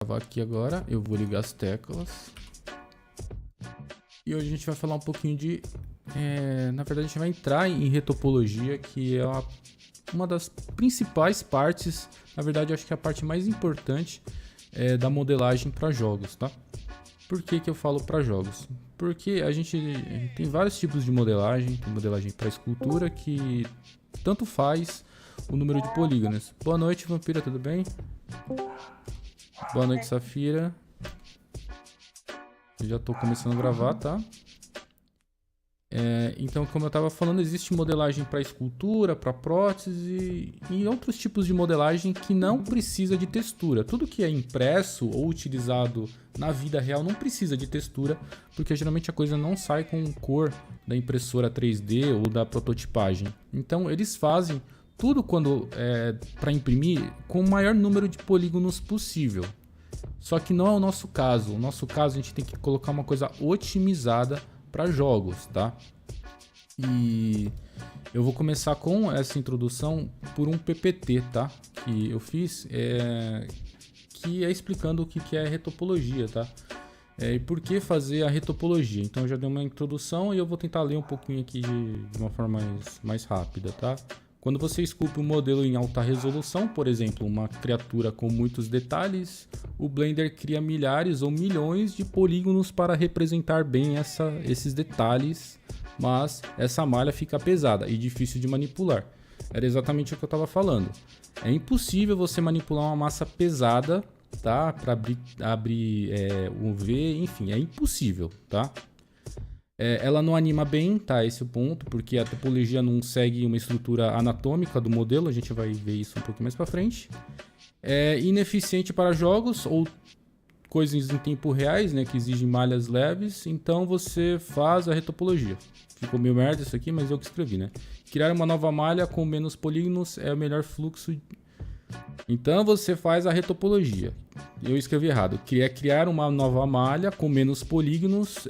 gravar aqui agora. Eu vou ligar as teclas. E hoje a gente vai falar um pouquinho de... na verdade, a gente vai entrar em retopologia, que é uma das principais partes. Na verdade, eu acho que é a parte mais importante da modelagem para jogos, tá? Por que que eu falo para jogos? Porque a gente tem vários tipos de modelagem. Tem modelagem para escultura, que tanto faz o número de polígonos. Boa noite, Vampira, tudo bem? Boa noite, Safira. Eu já estou começando a gravar, tá? Então, como eu estava falando, existe modelagem para escultura, para prótese e outros tipos de modelagem que não precisa de textura. Tudo que é impresso ou utilizado na vida real não precisa de textura, porque geralmente a coisa não sai com cor da impressora 3D ou da prototipagem. Então, eles fazem tudo para imprimir com o maior número de polígonos possível. Só que não é o nosso caso. No nosso caso, a gente tem que colocar uma coisa otimizada para jogos, tá? E eu vou começar com essa introdução por um PPT, tá? Que eu fiz, que é explicando o que é retopologia, tá? E por que fazer a retopologia. Então eu já dei uma introdução e eu vou tentar ler um pouquinho aqui de uma forma mais rápida, tá? Quando você esculpe um modelo em alta resolução, por exemplo, uma criatura com muitos detalhes, o Blender cria milhares ou milhões de polígonos para representar bem esses detalhes, mas essa malha fica pesada e difícil de manipular. Era exatamente o que eu estava falando. É impossível você manipular uma massa pesada, tá? Para abrir um V, enfim, é impossível, tá? Ela não anima bem, tá? Esse é o ponto, porque a topologia não segue uma estrutura anatômica do modelo, a gente vai ver isso um pouquinho mais para frente. É ineficiente para jogos ou coisas em tempo reais, né, que exigem malhas leves, então você faz a retopologia. Ficou meio merda isso aqui, mas eu que escrevi, né? Criar uma nova malha com menos polígonos é o melhor fluxo. Então você faz a retopologia. Eu escrevi errado. Criar uma nova malha com menos polígonos,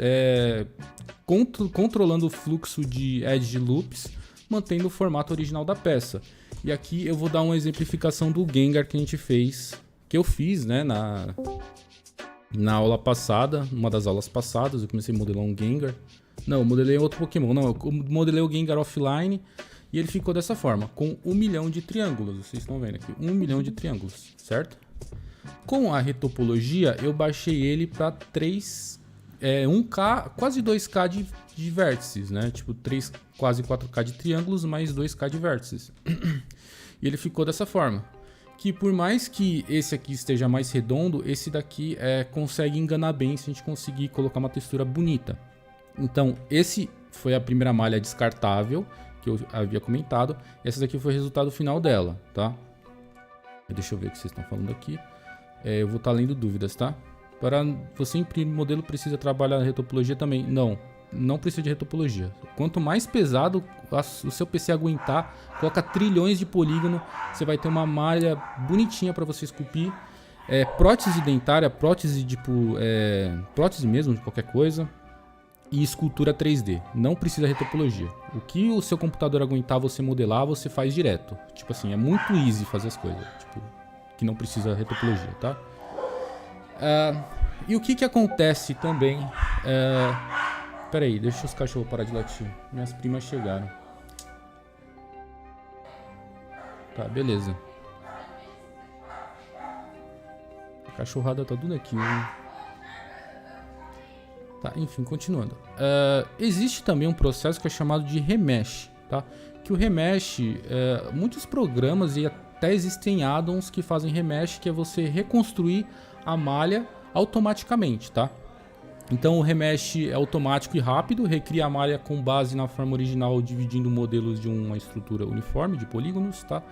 controlando o fluxo de edge loops, mantendo o formato original da peça. E aqui eu vou dar uma exemplificação do Gengar que a gente fez, que eu fiz, né, na aula passada, uma das aulas passadas. Eu comecei a modelar um Gengar. Não, eu modelei outro Pokémon. Não, eu modelei o Gengar offline e ele ficou dessa forma, com 1 milhão de triângulos. Vocês estão vendo aqui, 1 milhão de triângulos, certo? Com a retopologia, eu baixei ele para 1K, quase 2K de vértices, né? Tipo, quase 4K de triângulos, mais 2K de vértices. E ele ficou dessa forma. Que por mais que esse aqui esteja mais redondo, esse daqui consegue enganar bem se a gente conseguir colocar uma textura bonita. Então, esse foi a primeira malha descartável que eu havia comentado. Essa daqui foi o resultado final dela, tá? Deixa eu ver o que vocês estão falando aqui. Eu vou estar lendo dúvidas, tá? Para você imprimir modelo, precisa trabalhar na retopologia também? Não precisa de retopologia. Quanto mais pesado o seu PC aguentar, coloca trilhões de polígono, você vai ter uma malha bonitinha para você esculpir. Prótese dentária, prótese prótese mesmo de qualquer coisa. E escultura 3D. Não precisa de retopologia. O que o seu computador aguentar você modelar, você faz direto. Tipo assim, é muito easy fazer as coisas. Tipo, que não precisa de retopologia, tá? E o que acontece também... Pera aí, deixa os cachorros parar de latir. Minhas primas chegaram. Tá, beleza. A cachorrada tá tudo aqui, né? Tá, enfim, continuando. Existe também um processo que é chamado de remesh, tá? Que o remesh, muitos programas e até existem add-ons que fazem remesh, que é você reconstruir a malha automaticamente, tá? Então o remesh é automático e rápido, recria a malha com base na forma original, dividindo modelos de uma estrutura uniforme de polígonos, tá?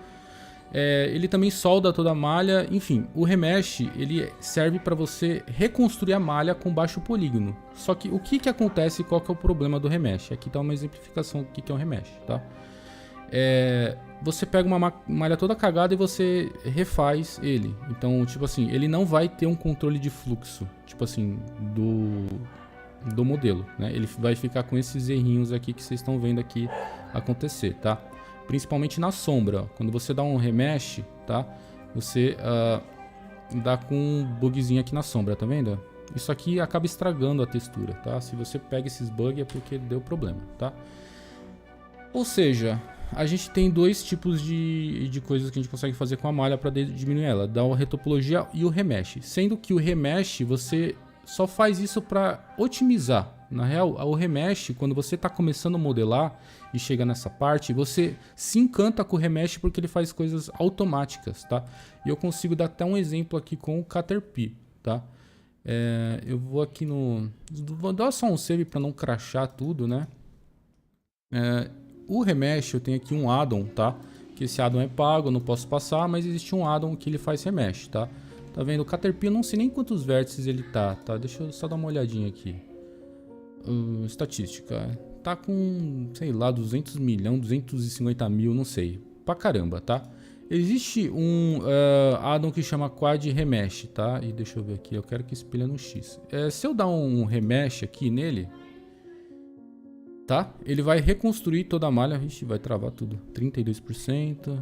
Ele também solda toda a malha. Enfim, o remesh ele serve para você reconstruir a malha com baixo polígono. Só que o que acontece e qual que é o problema do remesh? Aqui está uma exemplificação do que é um remesh, tá? Você pega uma malha toda cagada e você refaz ele. Então, tipo assim, ele não vai ter um controle de fluxo, tipo assim, do modelo, né? Ele vai ficar com esses errinhos aqui que vocês estão vendo aqui acontecer, tá? Principalmente na sombra. Quando você dá um remesh, tá? Você dá com um bugzinho aqui na sombra, tá vendo? Isso aqui acaba estragando a textura, tá? Se você pega esses bugs é porque deu problema, tá? Ou seja, a gente tem dois tipos de coisas que a gente consegue fazer com a malha para diminuir ela. Dá a retopologia e o remesh. Sendo que o remesh, você só faz isso para otimizar. Na real, o remesh, quando você está começando a modelar e chega nessa parte, você se encanta com o remesh porque ele faz coisas automáticas, tá? E eu consigo dar até um exemplo aqui com o Caterpie, tá? Eu vou aqui no... Vou dar só um save para não crashar tudo, né? O remesh, eu tenho aqui um addon, tá? Que esse addon é pago, eu não posso passar, mas existe um addon que ele faz remesh, tá? Tá vendo? O Caterpie eu não sei nem quantos vértices ele tá? Deixa eu só dar uma olhadinha aqui. Estatística. Tá com, sei lá, 200 milhões, 250 mil, não sei. Pra caramba, tá? Existe um addon que chama Quad Remesh, tá? E deixa eu ver aqui, eu quero que espelhe no X. Se eu dar um remesh aqui nele, tá? Ele vai reconstruir toda a malha. Vixe, vai travar tudo. 32%.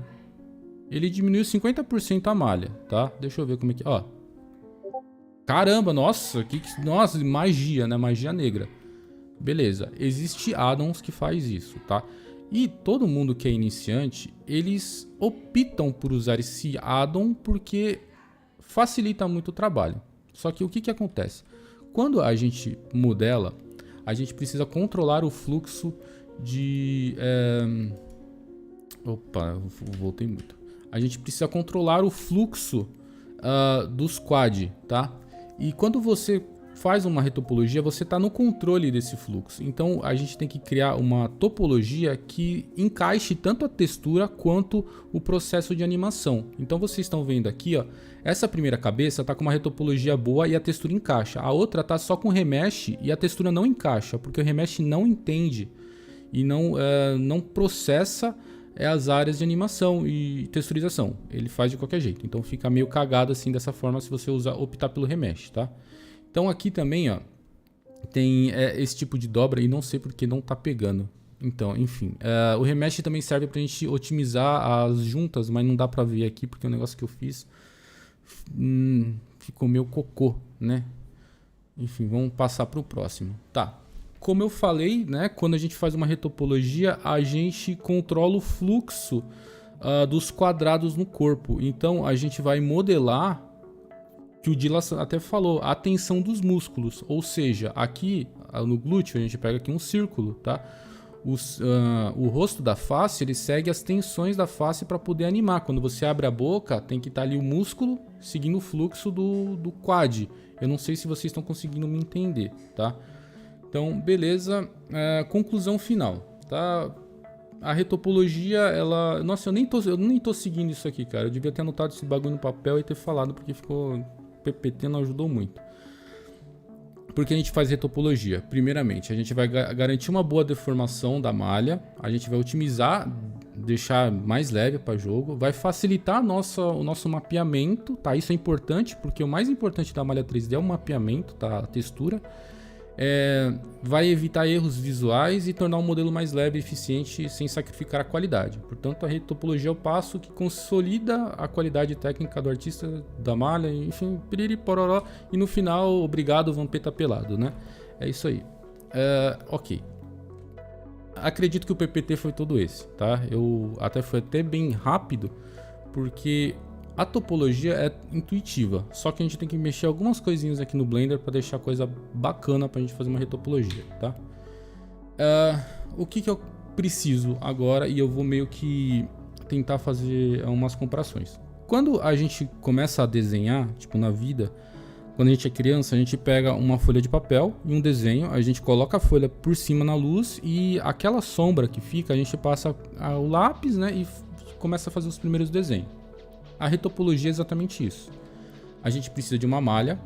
Ele diminuiu 50% a malha, tá? Deixa eu ver como é que... Ó. Caramba, nossa. Nossa, magia, né? Magia negra. Beleza. Existe addons que faz isso, tá? E todo mundo que é iniciante, eles optam por usar esse addon porque facilita muito o trabalho. Só que o que acontece? Quando a gente modela, a gente precisa controlar o fluxo de... Opa, voltei muito. A gente precisa controlar o fluxo dos quad, tá? E quando você faz uma retopologia, você está no controle desse fluxo. Então a gente tem que criar uma topologia que encaixe tanto a textura quanto o processo de animação. Então vocês estão vendo aqui, ó, essa primeira cabeça está com uma retopologia boa e a textura encaixa. A outra está só com remesh e a textura não encaixa, porque o remesh não entende e não processa as áreas de animação e texturização. Ele faz de qualquer jeito. Então fica meio cagado assim dessa forma se você optar pelo remesh, tá? Então aqui também, ó, tem esse tipo de dobra e não sei porque não tá pegando. Então, enfim, o remesh também serve pra gente otimizar as juntas, mas não dá pra ver aqui porque o negócio que eu fiz ficou meio cocô, né? Enfim, vamos passar pro próximo. Tá, como eu falei, né, quando a gente faz uma retopologia, a gente controla o fluxo dos quadrados no corpo. Então a gente vai modelar, que o Dilas até falou, a tensão dos músculos, ou seja, aqui no glúteo a gente pega aqui um círculo, tá? O rosto da face, ele segue as tensões da face para poder animar. Quando você abre a boca, tem que estar ali o músculo seguindo o fluxo do quad. Eu não sei se vocês estão conseguindo me entender, tá? Então, beleza, conclusão final, tá? A retopologia, ela... Nossa, eu nem tô seguindo isso aqui, cara. Eu devia ter anotado esse bagulho no papel e ter falado, porque ficou... PPT não ajudou muito. Porque a gente faz retopologia? Primeiramente, a gente vai garantir uma boa deformação da malha, a gente vai otimizar, deixar mais leve para jogo, vai facilitar o nosso mapeamento, tá? Isso é importante, porque o mais importante da malha 3D é o mapeamento, tá? A textura. Vai evitar erros visuais e tornar o modelo mais leve e eficiente sem sacrificar a qualidade. Portanto, a retopologia é o passo que consolida a qualidade técnica do artista, da malha, enfim, piriri, pororó, e no final, obrigado, Vampeta pelado, né? É isso aí. Ok. Acredito que o PPT foi todo esse, tá? Foi até bem rápido, porque a topologia é intuitiva, só que a gente tem que mexer algumas coisinhas aqui no Blender para deixar a coisa bacana para a gente fazer uma retopologia, tá? O que eu preciso agora, e eu vou meio que tentar fazer umas comparações. Quando a gente começa a desenhar, tipo na vida, quando a gente é criança, a gente pega uma folha de papel e um desenho, a gente coloca a folha por cima na luz e aquela sombra que fica, a gente passa o lápis, né, e começa a fazer os primeiros desenhos. A retopologia é exatamente isso. A gente precisa de uma malha,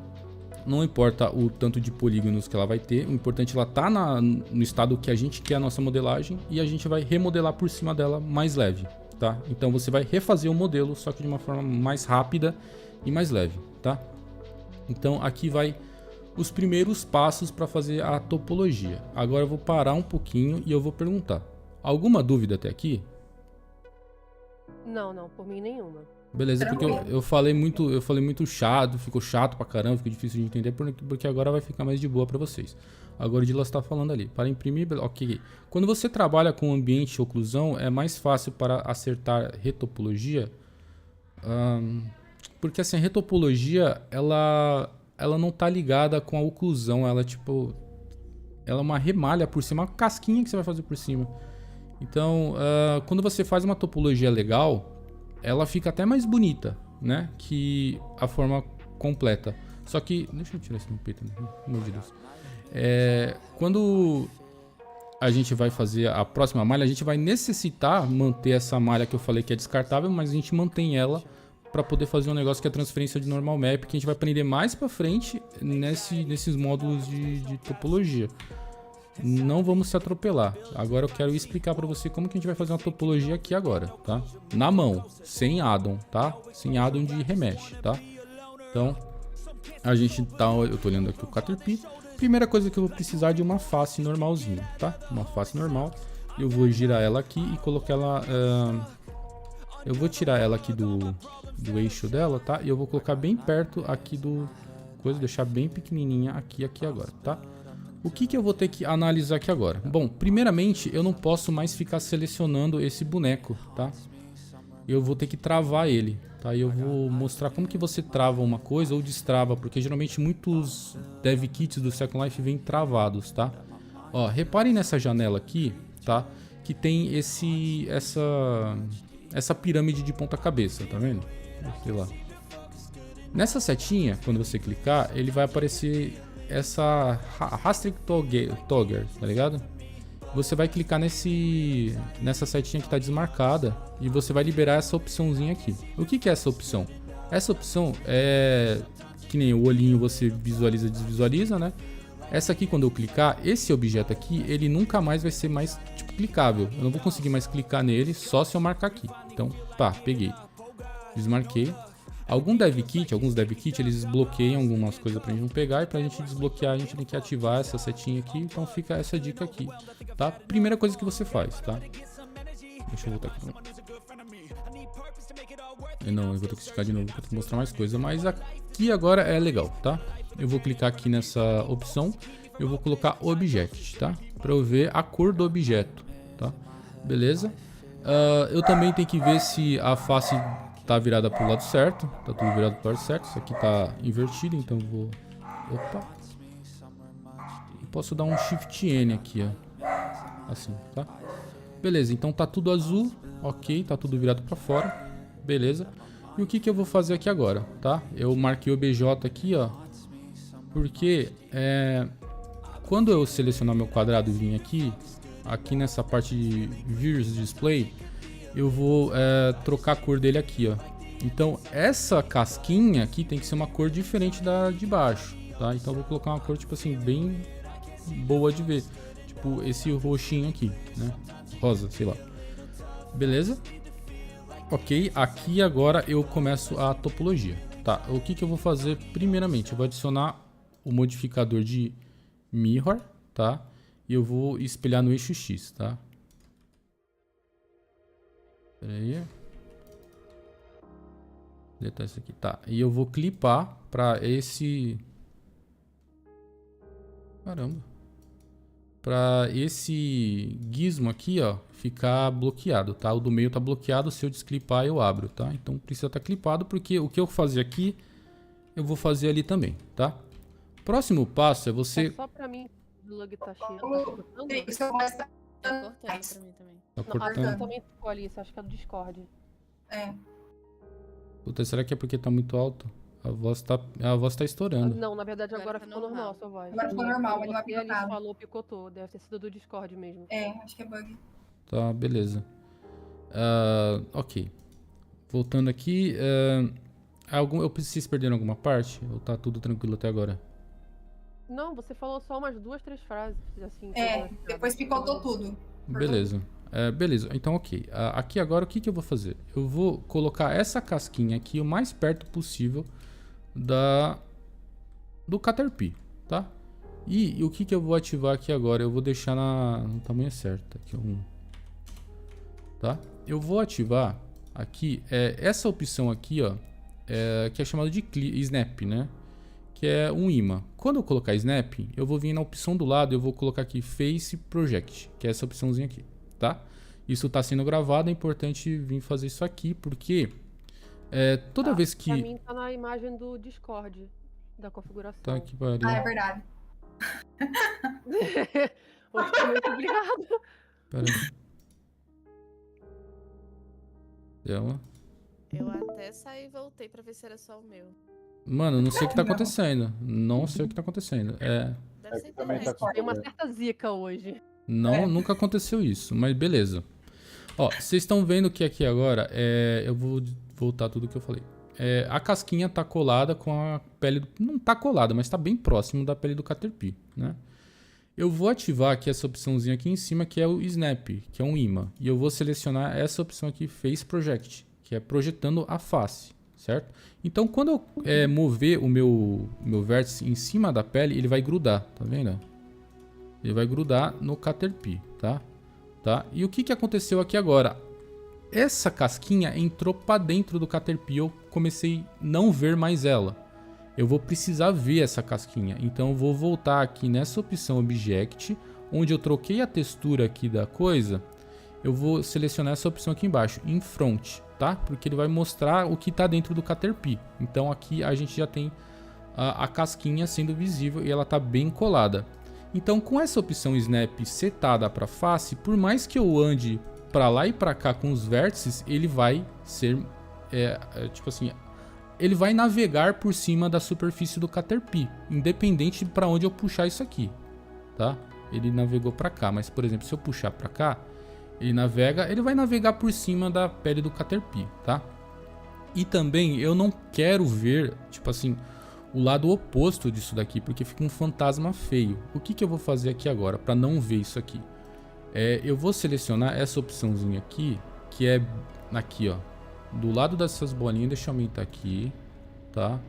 não importa o tanto de polígonos que ela vai ter, o importante é ela estar no estado que a gente quer a nossa modelagem e a gente vai remodelar por cima dela mais leve, tá? Então você vai refazer o modelo, só que de uma forma mais rápida e mais leve, tá? Então aqui vai os primeiros passos para fazer a topologia. Agora eu vou parar um pouquinho e eu vou perguntar. Alguma dúvida até aqui? Não, por mim nenhuma. Beleza, porque eu falei muito chato, ficou chato pra caramba, ficou difícil de entender, porque agora vai ficar mais de boa pra vocês. Agora o Dila está falando ali, para imprimir, ok. Quando você trabalha com ambiente de oclusão, é mais fácil para acertar retopologia, porque assim, a retopologia, ela não tá ligada com a oclusão, ela tipo, ela é uma remalha por cima, uma casquinha que você vai fazer por cima. Então, quando você faz uma topologia legal, ela fica até mais bonita, né? Que a forma completa. Só que... Deixa eu tirar esse meu peito, pelo amor de Deus. Quando a gente vai fazer a próxima malha, a gente vai necessitar manter essa malha que eu falei que é descartável, mas a gente mantém ela para poder fazer um negócio que é a transferência de normal map, que a gente vai aprender mais para frente nesses módulos de topologia. Não vamos se atropelar. Agora eu quero explicar para você como que a gente vai fazer uma topologia aqui agora, tá? Na mão, sem addon, tá? Sem addon de remesh, tá? Então, a gente tá... Eu tô olhando aqui o Caterpie. Primeira coisa que eu vou precisar de uma face normalzinha, tá? Uma face normal. Eu vou girar ela aqui e colocar ela... eu vou tirar ela aqui do eixo dela, tá? E eu vou colocar bem perto aqui do... deixar bem pequenininha aqui agora, tá? O que eu vou ter que analisar aqui agora? Bom, primeiramente, eu não posso mais ficar selecionando esse boneco, tá? Eu vou ter que travar ele, tá? E eu vou mostrar como que você trava uma coisa ou destrava, porque geralmente muitos dev kits do Second Life vêm travados, tá? Ó, reparem nessa janela aqui, tá? Que tem essa pirâmide de ponta cabeça, tá vendo? Sei lá. Nessa setinha, quando você clicar, ele vai aparecer... essa Restrict Toggle, tá ligado? Você vai clicar nessa setinha que está desmarcada e você vai liberar essa opçãozinha aqui. O que é essa opção? Essa opção é que nem o olhinho você visualiza e desvisualiza, né? Essa aqui, quando eu clicar, esse objeto aqui, ele nunca mais vai ser mais tipo clicável. Eu não vou conseguir mais clicar nele só se eu marcar aqui. Então, tá, peguei. Desmarquei. Alguns dev kit, eles desbloqueiam algumas coisas pra gente não pegar, e pra gente desbloquear a gente tem que ativar essa setinha aqui, então fica essa dica aqui, tá? Primeira coisa que você faz, tá? Deixa eu voltar aqui. Não, eu vou ter que esticar de novo pra mostrar mais coisa, mas aqui agora é legal, tá? Eu vou clicar aqui nessa opção, eu vou colocar Object, tá? Pra eu ver a cor do objeto, tá? Beleza? Eu também tenho que ver se a face... tá virada pro lado certo, tá tudo virado pro lado certo. Isso aqui tá invertido, então eu vou... Opa! Eu posso dar um Shift N aqui, ó. Assim, tá? Beleza, então tá tudo azul, ok, tá tudo virado pra fora, beleza. E o que eu vou fazer aqui agora, tá? Eu marquei o BJ aqui, ó, porque quando eu selecionar meu quadrado e vir aqui nessa parte de Views Display, eu vou trocar a cor dele aqui, ó. Então essa casquinha aqui tem que ser uma cor diferente da de baixo, tá? Então eu vou colocar uma cor tipo assim bem boa de ver, tipo esse roxinho aqui, né? Rosa, sei lá. Beleza? Ok, aqui agora eu começo a topologia, tá? O que eu vou fazer primeiramente? Eu vou adicionar o modificador de Mirror, tá? E eu vou espelhar no eixo X, tá? Pera aí. Deletar isso aqui, tá? E eu vou clipar pra esse... Caramba. Pra esse gizmo aqui, ó, ficar bloqueado, tá? O do meio tá bloqueado, se eu desclipar eu abro, tá? Então precisa estar clipado, porque o que eu fazer aqui, eu vou fazer ali também, tá? Próximo passo é você... É só pra mim, o log tá cheio. Tá cortando? Isso eu gosto. Tá cortando pra mim também. Tá Eu cortando. também escolhi isso, acho que é do Discord. É. Puta, será que é porque tá muito alto? A voz tá estourando. Não, na verdade agora Agora tá ficou normal a normal. sua voz. Agora ficou normal, mas não é Você ali picotado. falou picotou, deve ter sido do Discord mesmo. É, acho que é bug. Tá, beleza. Ok. Voltando aqui. Eu preciso perder alguma parte? Ou tá tudo tranquilo até agora? Não, você falou só umas 2, 3 frases, assim. É, depois picotou tudo. Beleza. Beleza, então ok. Aqui agora o que eu vou fazer? Eu vou colocar essa casquinha aqui o mais perto possível do Caterpie, tá? E o que eu vou ativar aqui agora? Eu vou deixar no tamanho certo. Aqui tá? Eu vou ativar aqui é essa opção aqui, ó, que é chamada de Snap, né? Que é um imã. Quando eu colocar Snap, eu vou vir na opção do lado, eu vou colocar aqui Face Project, que é essa opçãozinha aqui, tá? Isso está sendo gravado, é importante vir fazer isso aqui, porque toda vez que... Pra mim tá na imagem do Discord, da configuração. Tá aqui, pariu. Ah, é verdade. Hoje tá meio complicado. Pera aí. Deu. Eu até saí e voltei pra ver se era só o meu. Mano, não sei o que tá acontecendo. Não sei o que tá acontecendo. Deve ser também tá internet. Tem uma certa zica hoje. Não, nunca aconteceu isso, mas beleza. Ó, vocês estão vendo que aqui agora, eu vou voltar tudo que eu falei. A casquinha tá colada com a pele... Não tá colada, mas tá bem próximo da pele do Caterpie, né? Eu vou ativar aqui essa opçãozinha aqui em cima, que é o Snap, que é um imã. E eu vou selecionar essa opção aqui, Face Project, que é projetando a face, certo? Então, quando eu mover o meu vértice em cima da pele, ele vai grudar, tá vendo? Ele vai grudar no Caterpie, tá? E o que aconteceu aqui agora? Essa casquinha entrou para dentro do Caterpie, eu comecei a não ver mais ela. Eu vou precisar ver essa casquinha, então eu vou voltar aqui nessa opção Object, onde eu troquei a textura aqui da coisa, eu vou selecionar essa opção aqui embaixo, em Front, tá? Porque ele vai mostrar o que está dentro do Caterpie. Então aqui a gente já tem a casquinha sendo visível e ela está bem colada. Então com essa opção Snap setada para face, por mais que eu ande para lá e para cá com os vértices, ele vai ser, tipo assim, ele vai navegar por cima da superfície do Caterpie, independente para onde eu puxar isso aqui, tá? Ele navegou para cá, mas por exemplo, se eu puxar para cá, ele vai navegar por cima da pele do Caterpie, tá? E também eu não quero ver, tipo assim, o lado oposto disso daqui, porque fica um fantasma feio. O que eu vou fazer aqui agora para não ver isso aqui? Eu vou selecionar essa opçãozinha aqui, que é aqui, ó, do lado dessas bolinhas. Deixa eu aumentar aqui, tá?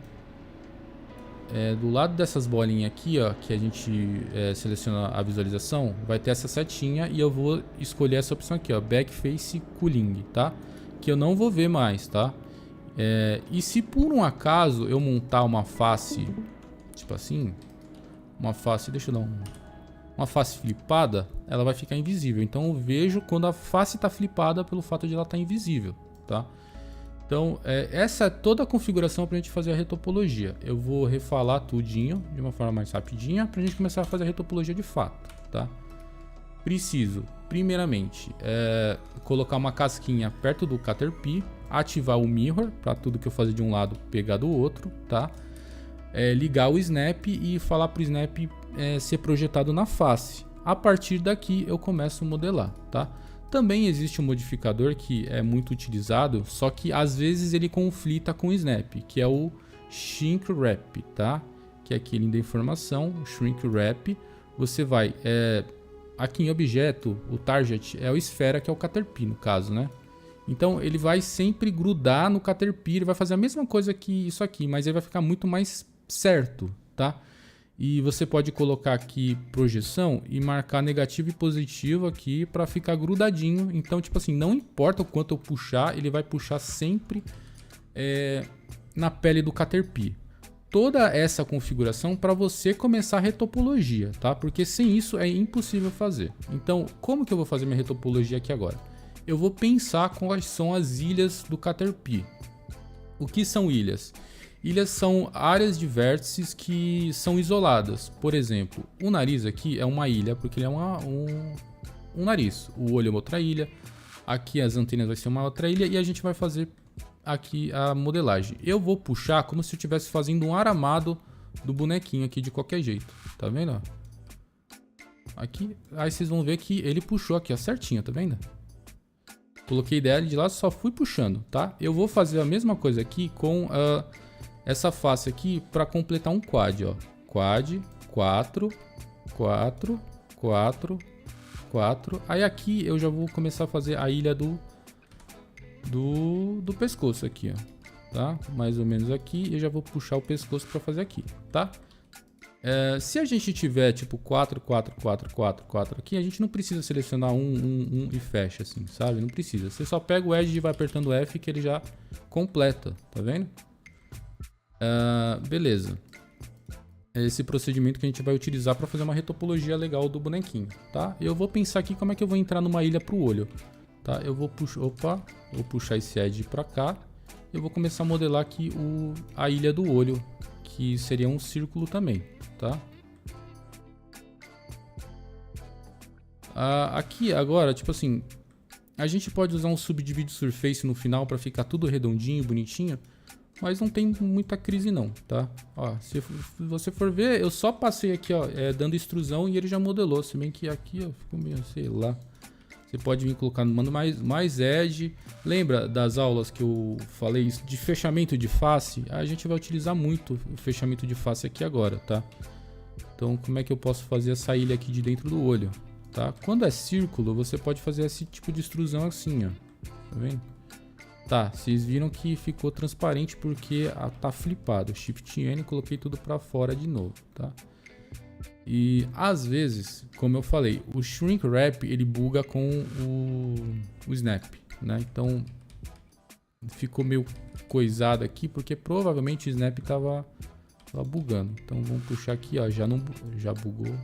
Do lado dessas bolinhas aqui, ó, que a gente seleciona a visualização, vai ter essa setinha e eu vou escolher essa opção aqui, ó, Backface Cooling, tá? Que eu não vou ver mais, tá? E se por um acaso eu montar uma face, tipo assim, uma face, deixa eu dar uma face flipada, ela vai ficar invisível. Então eu vejo quando a face está flipada pelo fato de ela estar invisível, tá? Então essa é toda a configuração para a gente fazer a retopologia. Eu vou refalar tudinho de uma forma mais rapidinha para a gente começar a fazer a retopologia de fato, tá? Preciso, primeiramente, colocar uma casquinha perto do Caterpie, ativar o Mirror para tudo que eu fazer de um lado pegar do outro, tá? Ligar o Snap e falar para o Snap ser projetado na face. A partir daqui eu começo a modelar, tá? Também existe um modificador que é muito utilizado, só que às vezes ele conflita com o Snap, que é o Shrink Wrap, tá? Que é aqui ele da informação, o Shrink Wrap. Você vai aqui em objeto, o target é o esfera, que é o Caterpie no caso, né? Então ele vai sempre grudar no Caterpie, ele vai fazer a mesma coisa que isso aqui, mas ele vai ficar muito mais certo, tá? E você pode colocar aqui projeção e marcar negativo e positivo aqui para ficar grudadinho. Então, tipo assim, não importa o quanto eu puxar, ele vai puxar sempre na pele do Caterpie. Toda essa configuração para você começar a retopologia, tá? Porque sem isso é impossível fazer. Então, como que eu vou fazer minha retopologia aqui agora? Eu vou pensar quais são as ilhas do Caterpie. O que são ilhas? Ilhas são áreas de vértices que são isoladas. Por exemplo, o nariz aqui é uma ilha, porque ele é um nariz. O olho é outra ilha. Aqui as antenas vai ser uma outra ilha. E a gente vai fazer aqui a modelagem. Eu vou puxar como se eu estivesse fazendo um aramado do bonequinho aqui de qualquer jeito. Tá vendo? Aqui, aí vocês vão ver que ele puxou aqui, ó, certinho, tá vendo? Coloquei dela de lá, só fui puxando, tá? Eu vou fazer a mesma coisa aqui com essa face aqui para completar um quad, ó. Quad, 4, 4, 4, 4. Aí aqui eu já vou começar a fazer a ilha do pescoço aqui, ó. Tá? Mais ou menos aqui. Eu já vou puxar o pescoço para fazer aqui, tá? Se a gente tiver tipo 4, 4, 4, 4, 4 aqui, a gente não precisa selecionar um e fecha assim, sabe? Não precisa. Você só pega o edge e vai apertando F que ele já completa, tá vendo? Beleza. É esse procedimento que a gente vai utilizar para fazer uma retopologia legal do bonequinho, tá? Eu vou pensar aqui como é que eu vou entrar numa ilha pro olho, tá? Eu vou puxar esse edge para cá. Eu vou começar a modelar aqui a ilha do olho, que seria um círculo também, tá? Aqui agora, tipo assim, a gente pode usar um subdivide surface no final para ficar tudo redondinho, bonitinho, mas não tem muita crise não, tá? Ó, se você for ver, eu só passei aqui, ó, dando extrusão e ele já modelou, se bem que aqui, ó, ficou meio, sei lá. Você pode vir colocando mais edge. Lembra das aulas que eu falei de fechamento de face? A gente vai utilizar muito o fechamento de face aqui agora, tá? Então, como é que eu posso fazer essa ilha aqui de dentro do olho, tá? Quando é círculo, você pode fazer esse tipo de extrusão assim, ó. Tá vendo? Tá, vocês viram que ficou transparente porque tá flipado. Shift N, coloquei tudo pra fora de novo, tá? E às vezes, como eu falei, o Shrink Wrap ele buga com o Snap, né? Então ficou meio coisado aqui porque provavelmente o Snap tava bugando. Então vamos puxar aqui, ó, já bugou.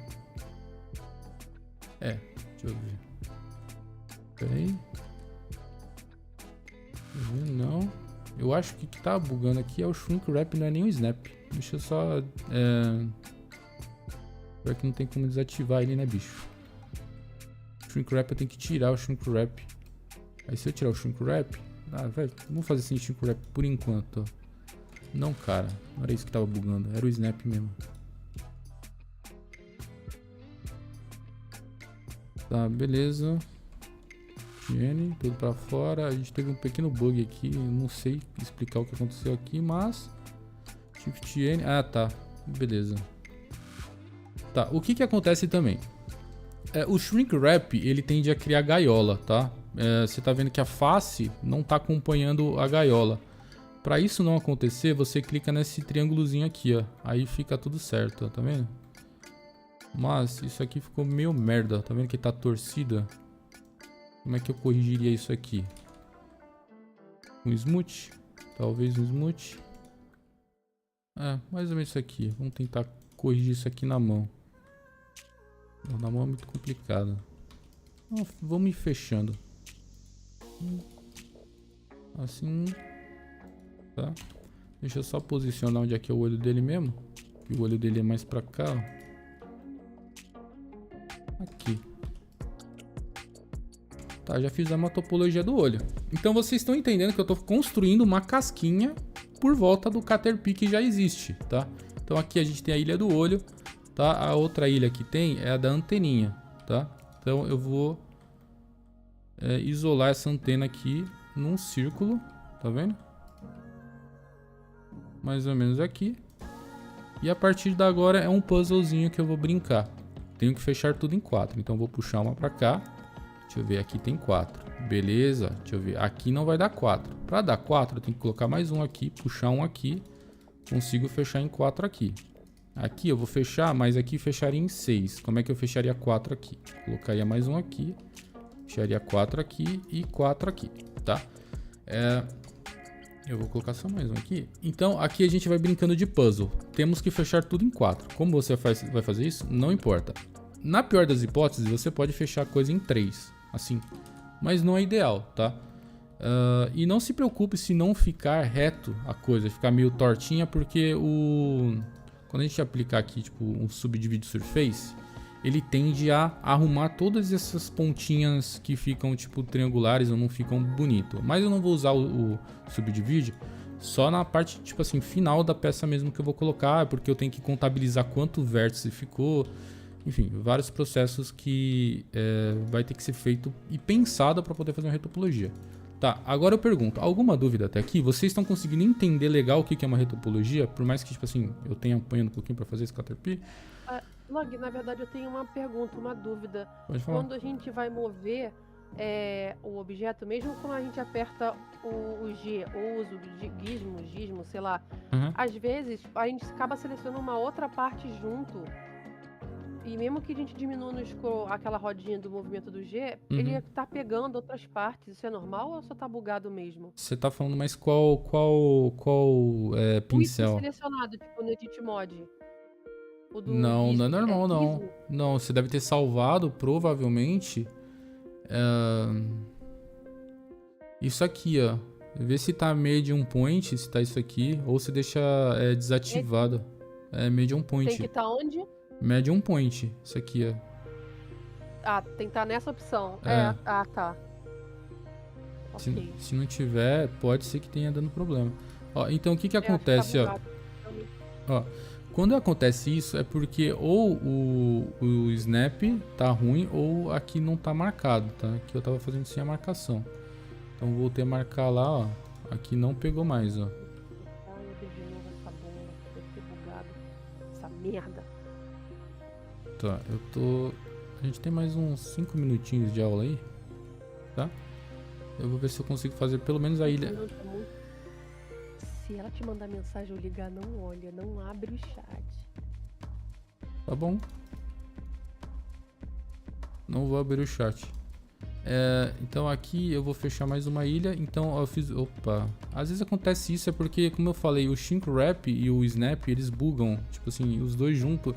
Deixa eu ver. Pera aí. Não. Eu acho que o que tá bugando aqui é o Shrink Wrap, não é nem o Snap. Deixa eu só... Pior que não tem como desativar ele, né, bicho? Shrink Wrap eu tenho que tirar o Shrink Wrap. Aí se eu tirar o Shrink Wrap... velho, vamos fazer sem Shrink Wrap por enquanto, ó. Não, cara. Não era isso que tava bugando. Era o Snap mesmo. Tá, beleza. N, tudo pra fora. A gente teve um pequeno bug aqui. Eu não sei explicar o que aconteceu aqui, mas... Shift N... tá. Beleza. Tá, o que acontece também? O Shrink Wrap, ele tende a criar gaiola, tá? Você tá vendo que a face não tá acompanhando a gaiola. Para isso não acontecer, você clica nesse triângulozinho aqui, ó. Aí fica tudo certo, ó, tá vendo? Mas isso aqui ficou meio merda, tá vendo que tá torcida? Como é que eu corrigiria isso aqui? Um smooth? Talvez um smooth. Mais ou menos isso aqui. Vamos tentar corrigir isso aqui na mão. Na mão é muito complicado. Vamos ir fechando. Assim. Tá? Deixa eu só posicionar onde é que é o olho dele mesmo. Que o olho dele é mais pra cá, ó. Aqui. Tá, já fiz uma topologia do olho. Então vocês estão entendendo que eu tô construindo uma casquinha por volta do Caterpie que já existe, tá? Então aqui a gente tem a ilha do olho, tá? A outra ilha que tem é a da anteninha, tá? Então eu vou isolar essa antena aqui num círculo, tá vendo? Mais ou menos aqui. E a partir de agora é um puzzlezinho que eu vou brincar. Tenho que fechar tudo em 4, então eu vou puxar uma pra cá. Deixa eu ver, aqui tem 4. Beleza, deixa eu ver, aqui não vai dar 4. Pra dar 4 eu tenho que colocar mais um aqui, puxar um aqui. Consigo fechar em 4 aqui. Aqui eu vou fechar, mas aqui fecharia em 6. Como é que eu fecharia 4 aqui? Colocaria mais um aqui. Fecharia 4 aqui e 4 aqui, tá? Eu vou colocar só mais um aqui. Então aqui a gente vai brincando de puzzle. Temos que fechar tudo em 4. Como você vai fazer isso? Não importa. Na pior das hipóteses, você pode fechar a coisa em 3. Assim. Mas não é ideal, tá? E não se preocupe se não ficar reto a coisa, ficar meio tortinha, porque quando a gente aplicar aqui tipo um subdivide surface, ele tende a arrumar todas essas pontinhas que ficam tipo triangulares ou não ficam bonito. Mas eu não vou usar o subdivide só na parte tipo assim final da peça mesmo que eu vou colocar, porque eu tenho que contabilizar quanto vértice ficou. Enfim, vários processos que vai ter que ser feito e pensado para poder fazer uma retopologia. Tá, agora eu pergunto, alguma dúvida até aqui? Vocês estão conseguindo entender legal o que é uma retopologia? Por mais que, tipo assim, eu tenha apanhando um pouquinho para fazer esse Caterpie? Log, na verdade eu tenho uma pergunta, uma dúvida. Pode falar. Quando a gente vai mover o objeto, mesmo quando a gente aperta o G ou usa o gizmo, sei lá, Uhum. às vezes a gente acaba selecionando uma outra parte junto. E mesmo que a gente diminua no scroll aquela rodinha do movimento do G, ele tá pegando outras partes. Isso é normal ou só tá bugado mesmo? Você tá falando, mas qual O item pincel? selecionado, tipo no Edit Mod. O do Não, não é gizmo. normal, não. Gizmo? Não, você deve ter salvado, provavelmente, isso aqui, ó. Vê se tá medium point, se tá isso aqui, ou se deixa desativado. É medium Tem point. que estar onde? Medium point, isso aqui, ó. Ah, tem que estar nessa opção. É. Ah, tá. Ok. Se não tiver, pode ser que tenha dando problema. Ó, então o que que É, acho que tá acontece, ó? bugado. Ó, quando acontece isso é porque ou o snap tá ruim ou aqui não tá marcado, tá? Aqui eu tava fazendo sem a marcação. Então voltei a marcar lá, ó. Aqui não pegou mais, ó. Ai, eu vi de novo essa bomba. Deve ter bugado. Essa merda. Tá, eu tô... A gente tem mais uns 5 minutinhos de aula aí, tá? Eu vou ver se eu consigo fazer pelo menos a ilha... Se ela te mandar mensagem ou ligar, não olha, não abre o chat. Tá bom. Não vou abrir o chat. Então aqui eu vou fechar mais uma ilha. Então ó, eu fiz... Opa. Às vezes acontece isso, é porque, como eu falei, o shrink wrap e o snap, eles bugam. Tipo assim, os dois juntos.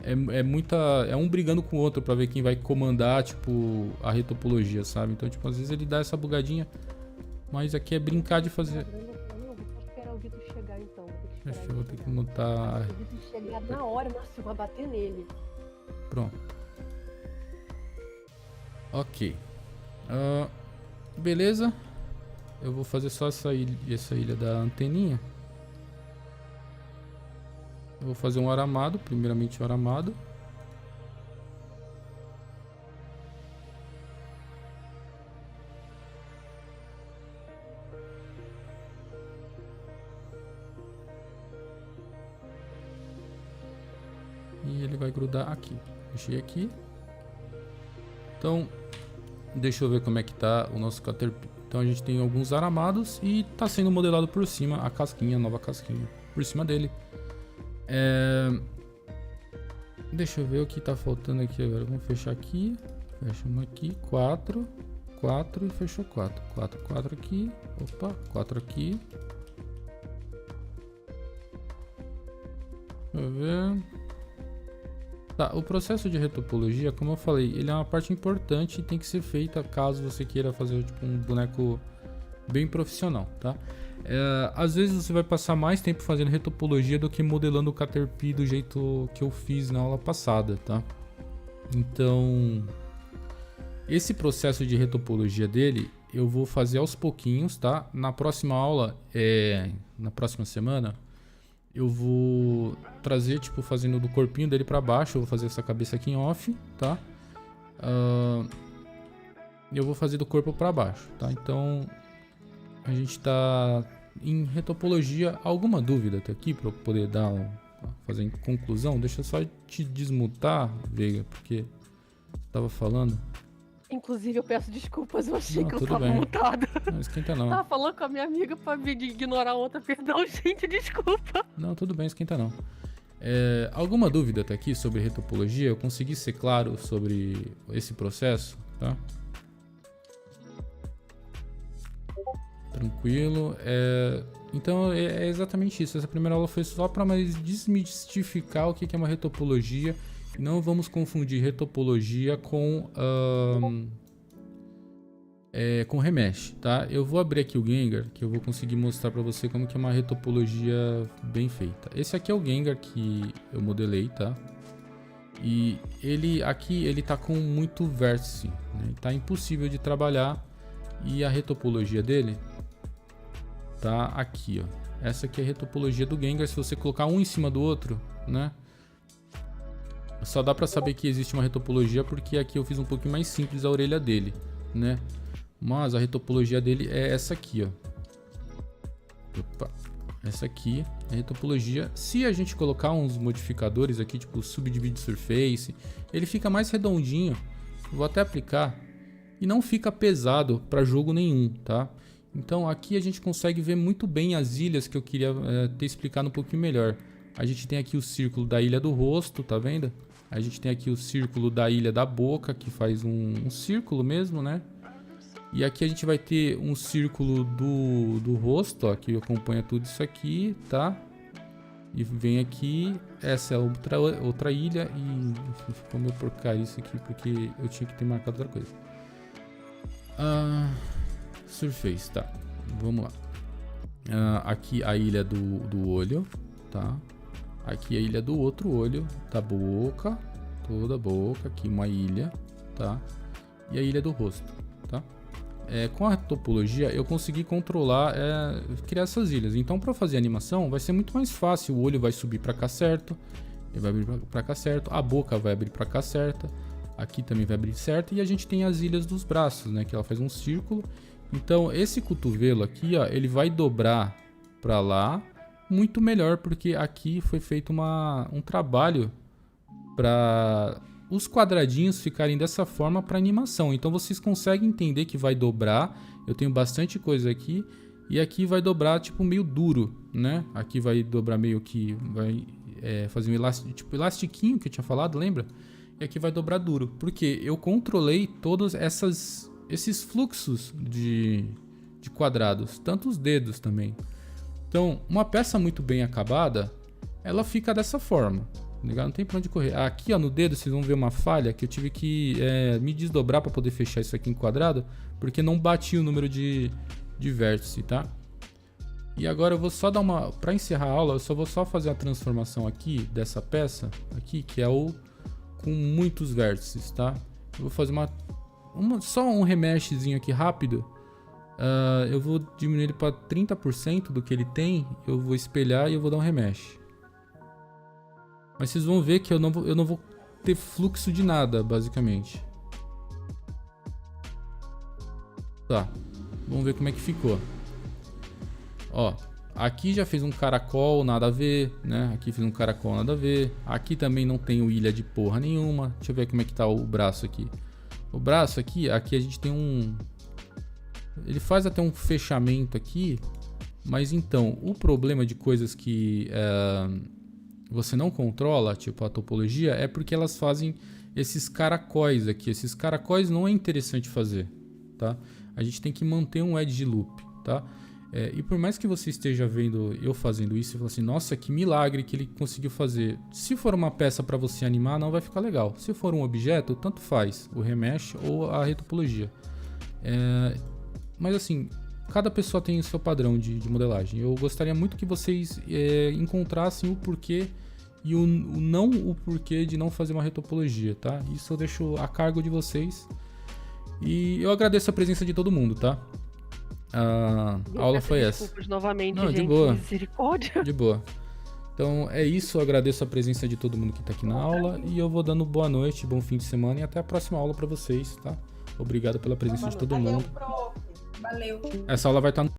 É um brigando com o outro pra ver quem vai comandar, tipo, a retopologia, sabe? Então, tipo, às vezes ele dá essa bugadinha. Mas aqui é brincar de fazer... Não, vou esperar o Vitor chegar então. Vou ter que esperar Eu vou ele ter que chegar. montar... O Vitor chegar na hora, nossa, eu vou bater nele. Pronto. Ok. Beleza. Eu vou fazer só essa ilha da anteninha. Eu vou fazer um aramado. Primeiramente o aramado. E ele vai grudar aqui. Deixei aqui. Então, deixa eu ver como é que tá o nosso Caterpillar. Então a gente tem alguns aramados e tá sendo modelado por cima a casquinha, a nova casquinha por cima dele. Deixa eu ver o que tá faltando aqui agora. Vamos fechar aqui. Fecha uma aqui. 4 e fechou 4. 4 aqui. Opa, 4 aqui. Deixa eu ver. Tá, o processo de retopologia, como eu falei, ele é uma parte importante e tem que ser feita caso você queira fazer tipo, um boneco bem profissional, tá? Às vezes você vai passar mais tempo fazendo retopologia do que modelando o Caterpillar do jeito que eu fiz na aula passada, tá? Então, esse processo de retopologia dele, eu vou fazer aos pouquinhos, tá? Na próxima aula, na próxima semana, eu vou trazer, tipo, fazendo do corpinho dele pra baixo. Eu vou fazer essa cabeça aqui em off, tá? Eu vou fazer do corpo pra baixo, tá? Então, a gente tá em retopologia. Alguma dúvida até aqui pra eu poder fazer em conclusão? Deixa eu só te desmutar, Veiga, porque tava falando. Inclusive, eu peço desculpas, eu achei Não, que eu tudo tava bem. mutada. Não esquenta não. Tava falando com a minha amiga pra me ignorar a outra, perdão, gente, desculpa. Não, tudo bem, esquenta não. Alguma dúvida até aqui sobre retopologia? Eu consegui ser claro sobre esse processo, tá? Tranquilo. Então é exatamente isso. Essa primeira aula foi só para mais desmistificar o que é uma retopologia. Não vamos confundir retopologia com remesh, tá? Eu vou abrir aqui o Gengar, que eu vou conseguir mostrar para você como que é uma retopologia bem feita. Esse aqui é o Gengar que eu modelei, tá? E ele tá com muito vértice, né? Tá impossível de trabalhar. E a retopologia dele tá aqui, ó. Essa aqui é a retopologia do Gengar. Se você colocar um em cima do outro, né? Só dá pra saber que existe uma retopologia porque aqui eu fiz um pouquinho mais simples a orelha dele, né? Mas a retopologia dele é essa aqui, ó. Opa. Essa aqui é a retopologia. Se a gente colocar uns modificadores aqui, tipo Subdivide Surface, ele fica mais redondinho. Vou até aplicar. e não fica pesado para jogo nenhum, tá? Então aqui a gente consegue ver muito bem as ilhas que eu queria ter explicado um pouquinho melhor. A gente tem aqui o círculo da ilha do rosto, tá vendo? A gente tem aqui o círculo da ilha da boca, que faz um círculo mesmo, né? E aqui a gente vai ter um círculo do rosto, ó, que acompanha tudo isso aqui, tá? E vem aqui, essa é outra ilha e ficou meio porcaria isso aqui, porque eu tinha que ter marcado outra coisa. Surface, tá? Vamos lá. Aqui a ilha do olho, tá? Aqui a ilha do outro olho, da boca, toda a boca, aqui uma ilha, tá? E a ilha do rosto, tá? Com a topologia eu consegui controlar, criar essas ilhas. Então para fazer a animação vai ser muito mais fácil. O olho vai subir para cá certo, ele vai abrir para cá certo, a boca vai abrir para cá certa, aqui também vai abrir certo, e a gente tem as ilhas dos braços, né? Que ela faz um círculo. Então esse cotovelo aqui, ó, ele vai dobrar para lá muito melhor, porque aqui foi feito um trabalho para os quadradinhos ficarem dessa forma para animação. Então vocês conseguem entender que vai dobrar. Eu tenho bastante coisa aqui e aqui vai dobrar tipo meio duro, né? Aqui vai dobrar meio que vai fazer um tipo elastiquinho que eu tinha falado, lembra? E aqui vai dobrar duro, porque eu controlei todos esses fluxos de quadrados, tanto os dedos também. Então, uma peça muito bem acabada, ela fica dessa forma, legal? Não tem pra onde correr. Aqui, ó, no dedo, vocês vão ver uma falha que eu tive que me desdobrar para poder fechar isso aqui em quadrado, porque não batia o número de vértice, tá? E agora eu vou só dar para encerrar a aula, eu só vou fazer a transformação aqui dessa peça aqui, que é o com muitos vértices, tá? Eu vou fazer só um remeshzinho aqui rápido. Eu vou diminuir ele para 30% do que ele tem. Eu vou espelhar e eu vou dar um remesh. Mas vocês vão ver que eu não vou ter fluxo de nada, basicamente. Tá, vamos ver como é que ficou. Ó, aqui já fez um caracol, nada a ver, né? Aqui fez um caracol, nada a ver. Aqui também não tem ilha de porra nenhuma. Deixa eu ver como é que tá o braço aqui. O braço aqui a gente tem ele faz até um fechamento aqui, mas então, o problema de coisas que você não controla, tipo a topologia, é porque elas fazem esses caracóis aqui. Esses caracóis não é interessante fazer, tá? A gente tem que manter um edge loop, tá? E por mais que você esteja vendo eu fazendo isso e fala assim, nossa, que milagre que ele conseguiu fazer. Se for uma peça para você animar, não vai ficar legal. Se for um objeto, tanto faz, o remesh ou a retopologia. Mas assim, cada pessoa tem o seu padrão de modelagem. Eu gostaria muito que vocês encontrassem o porquê e o porquê de não fazer uma retopologia, tá? Isso eu deixo a cargo de vocês. E eu agradeço a presença de todo mundo, tá? A aula foi essa. Desculpas novamente, não, gente. de boa. Misericórdia. De boa. Então é isso, eu agradeço a presença de todo mundo que tá aqui na aula. E eu vou dando boa noite, bom fim de semana e até a próxima aula para vocês, tá? Obrigado pela presença de todo mundo. Valeu. Essa aula vai estar no